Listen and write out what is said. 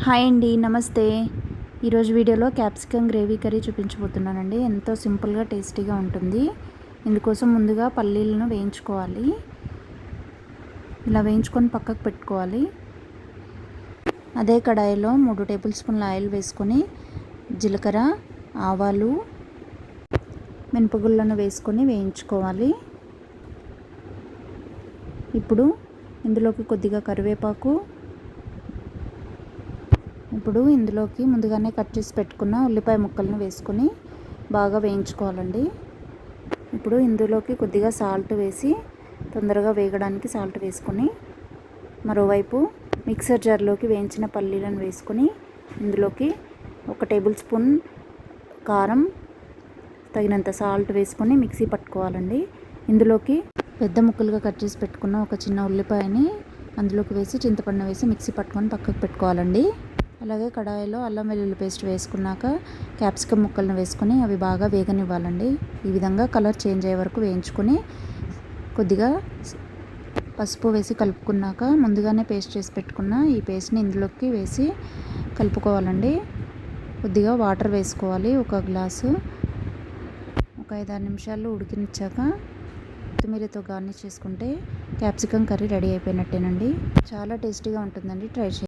Hi అండి, నమస్తే. ఈరోజు వీడియోలో క్యాప్సికమ్ గ్రేవీ కర్రీ చూపించబోతున్నానండి. ఎంతో సింపుల్గా టేస్టీగా ఉంటుంది. ఇందుకోసం ముందుగా పల్లీలను వేయించుకోవాలి. ఇలా వేయించుకొని పక్కకు పెట్టుకోవాలి. అదే కడాయిలో 3 టేబుల్ స్పూన్ల ఆయిల్ వేసుకొని జీలకర్ర, ఆవాలు, మినపగుళ్ళను వేసుకొని వేయించుకోవాలి. ఇప్పుడు ఇందులోకి కొద్దిగా కరివేపాకు, ఇప్పుడు ఇందులోకి ముందుగానే కట్ చేసి పెట్టుకున్న ఉల్లిపాయ ముక్కలను వేసుకొని బాగా వేయించుకోవాలండి. ఇప్పుడు ఇందులోకి కొద్దిగా సాల్ట్ వేసి తొందరగా వేగడానికి సాల్ట్ వేసుకొని మరోవైపు మిక్సర్ జార్లోకి వేయించిన పల్లీలను వేసుకొని ఇందులోకి 1 టేబుల్ స్పూన్ కారం, తగినంత సాల్ట్ వేసుకొని మిక్సీ పట్టుకోవాలండి. ఇందులోకి పెద్ద ముక్కలుగా కట్ చేసి పెట్టుకున్న ఒక చిన్న ఉల్లిపాయని అందులోకి వేసి చింతపండు వేసి మిక్సీ పట్టుకొని పక్కకు పెట్టుకోవాలండి. అలాగే కడాయిలో అల్లం వెల్లుల్లి పేస్ట్ వేసుకున్నాక క్యాప్సికమ్ ముక్కలను వేసుకొని అవి బాగా వేగనివ్వాలండి. ఈ విధంగా కలర్ చేంజ్ అయ్యే వరకు వేయించుకొని కొద్దిగా పసుపు వేసి కలుపుకున్నాక ముందుగానే పేస్ట్ చేసి పెట్టుకున్న ఈ పేస్ట్ని ఇందులోకి వేసి కలుపుకోవాలండి. కొద్దిగా వాటర్ వేసుకోవాలి. 1 గ్లాసు. ఒక 5-6 నిమిషాలు ఉడికించాక కొత్తిమీరతో గార్నిష్ చేసుకుంటే క్యాప్సికమ్ కర్రీ రెడీ అయిపోయినట్టేనండి. చాలా టేస్టీగా ఉంటుందండి. ట్రై చేయండి.